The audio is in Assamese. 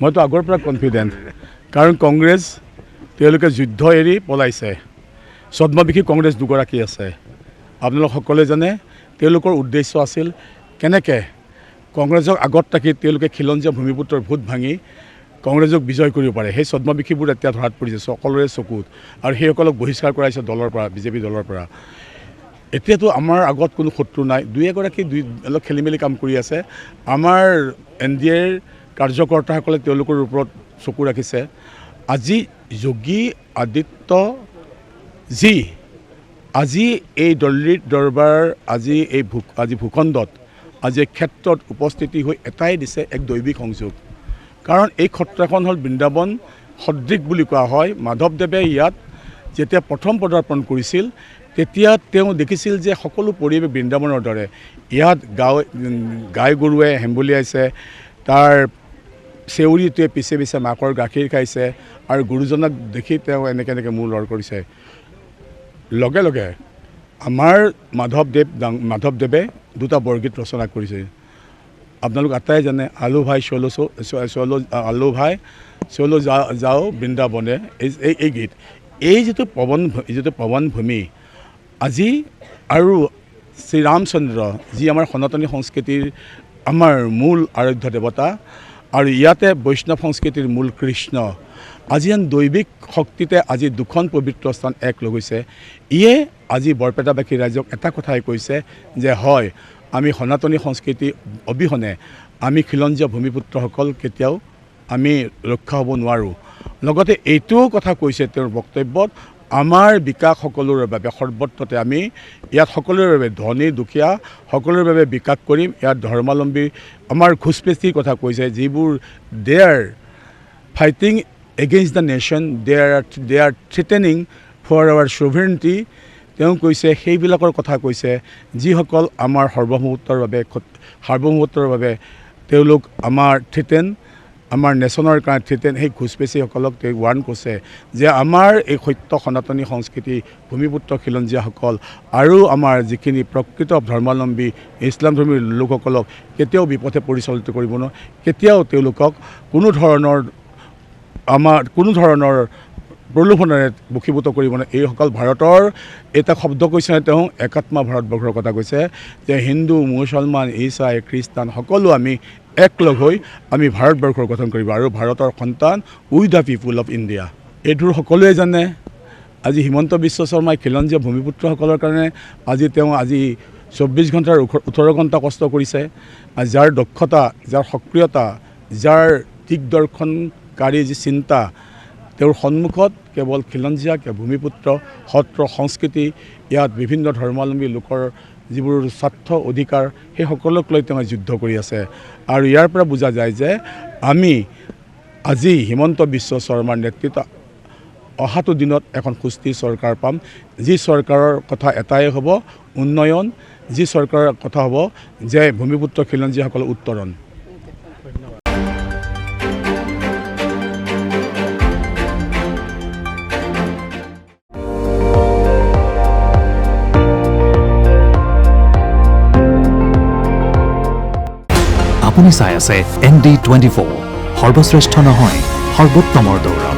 মইতো আগৰ পৰা কনফিডেণ্ট কাৰণ কংগ্ৰেছ তেওঁলোকে যুদ্ধ এৰি পলাইছে ছদ্মবেশী কংগ্ৰেছ দুগৰাকী আছে আপোনালোক সকলোৱে জানে তেওঁলোকৰ উদ্দেশ্য আছিল কেনেকৈ কংগ্ৰেছক আগত ৰাখি তেওঁলোকে খিলঞ্জীয়া ভূমিপুত্ৰৰ ভোট ভাঙি কংগ্ৰেছক বিজয় কৰিব পাৰে সেই ছদ্মবেশীবোৰ এতিয়া ধৰাত পৰিছে সকলোৰে চকুত আৰু সেইসকলক বহিষ্কাৰ কৰাইছে দলৰ পৰা বিজেপি দলৰ পৰা এতিয়াতো আমাৰ আগত কোনো শত্ৰু নাই দুই এগৰাকী অলপ খেলি মেলি কাম কৰি আছে আমাৰ NDAৰ কাৰ্যকৰ্তাসকলে তেওঁলোকৰ ওপৰত চকু ৰাখিছে আজি যোগী আদিত্যজী আজি এই দিল্লীৰ দৰবাৰ আজি ভূখণ্ডত আজি ক্ষেত্ৰত উপস্থিতি হৈ এটাই দিছে এক দৈবিক সংযোগ কাৰণ এই ক্ষেত্ৰখন হ'ল বৃন্দাবন সদৃশ বুলি কোৱা হয় মাধৱদেৱে ইয়াত যেতিয়া প্ৰথম পদাৰ্পণ কৰিছিল তেতিয়া তেওঁ দেখিছিল যে সকলো পৰিৱেশ বৃন্দাবনৰ দৰে ইয়াত গাই গৰুৱে হেম্বলিয়াইছে তাৰ চেউৰীটোৱে পিছে পিছে মাকৰ গাখীৰ খাইছে আৰু গুৰুজনক দেখি তেওঁ এনেকৈ মূৰ লৰ কৰিছে লগে লগে আমাৰ মাধৱদেৱে দুটা বৰগীত ৰচনা কৰিছে আপোনালোক আটাই জানে আলু ভাই চলো যাও বৃন্দাবনে এই গীত এই যিটো পৱন ভূমি আজি আৰু শ্ৰীৰামচন্দ্ৰ যি আমাৰ সনাতনী সংস্কৃতিৰ আমাৰ মূল আৰাধ্য দেৱতা আৰু ইয়াতে বৈষ্ণৱ সংস্কৃতিৰ মূল কৃষ্ণ আজি যেন দৈবিক শক্তিতে আজি দুখন পবিত্ৰ স্থান এক লগ হৈছে ইয়ে আজি বৰপেটাবাসী ৰাইজক এটা কথাই কৈছে যে হয় আমি সনাতনী সংস্কৃতি অবিহনে আমি খিলঞ্জীয়া ভূমিপুত্ৰসকল কেতিয়াও আমি ৰক্ষা হ'ব নোৱাৰোঁ লগতে এইটোও কথা কৈছে তেওঁৰ বক্তব্যত আমাৰ বিকাশ সকলোৰে বাবে সৰ্বত্ৰতে আমি ইয়াত সকলোৰে বাবে ধনী দুখীয়া সকলোৰে বাবে বিকাশ কৰিম ইয়াত ধৰ্মাৱলম্বী আমাৰ ঘোষপেষ্টিৰ কথা কৈছে যিবোৰ they are fighting against the nation they are threatening for our sovereignty তেওঁ কৈছে সেইবিলাকৰ কথা কৈছে যিসকল আমাৰ সাৰ্বভৌমত্বৰ বাবে তেওঁলোক আমাৰ থ্ৰেটেন আমাৰ নেশ্যনৰ কাৰণে থ্ৰেটেন সেই ঘোষপেচীসকলক তেওঁ ৱাৰ্ণ কৰিছে যে আমাৰ এই সত্য সনাতনী সংস্কৃতি ভূমিপুত্ৰ খিলঞ্জীয়াসকল আৰু আমাৰ যিখিনি প্ৰকৃত ধৰ্মাৱলম্বী ইছলাম ধৰ্মী লোকসকলক কেতিয়াও বিপথে পৰিচালিত কৰিব নোৱাৰে কেতিয়াও তেওঁলোকক কোনো ধৰণৰ প্ৰলোভনেৰে বশীভূত কৰিব নোৱাৰে এইসকল ভাৰতৰ এটা শব্দ কৈছে তেওঁ একাত্মা ভাৰতবৰ্ষৰ কথা কৈছে যে হিন্দু মুছলমান ইছাই খ্ৰীষ্টান সকলো আমি একলগ হৈ আমি ভাৰতবৰ্ষৰ গঠন কৰিব আৰু ভাৰতৰ সন্তান উই দ্য পিপুল অফ ইণ্ডিয়া এইটোৰ সকলোৱে জানে আজি হিমন্ত বিশ্ব শৰ্মাই খিলঞ্জীয়া ভূমিপুত্ৰসকলৰ কাৰণে তেওঁ 24 ঘণ্টাৰ 18 ঘণ্টা কষ্ট কৰিছে যাৰ দক্ষতা যাৰ সক্ৰিয়তা যাৰ দিগদৰ্শনকাৰী যি চিন্তা তেওঁৰ সন্মুখত কেৱল খিলঞ্জীয়া ভূমিপুত্ৰ সত্ৰ সংস্কৃতি ইয়াত বিভিন্ন ধৰ্মাৱলম্বী লোকৰ যিবোৰ স্বাৰ্থ অধিকাৰ সেই সকলক লৈ তেওঁ যুদ্ধ কৰি আছে আৰু ইয়াৰ পৰা বুজা যায় যে আমি আজি হিমন্ত বিশ্ব শৰ্মাৰ নেতৃত্বত অহাটো দিনত এখন সুস্থিৰ চৰকাৰ পাম যি চৰকাৰৰ কথা এটাই হ'ব উন্নয়ন যি চৰকাৰৰ কথা হ'ব যে ভূমিপুত্ৰ খিলঞ্জীয়াসকলৰ উত্তৰণ আপুনি চাই আছে ND24 সৰ্বশ্ৰেষ্ঠ নহয় সৰ্বোত্তমৰ দৌৰা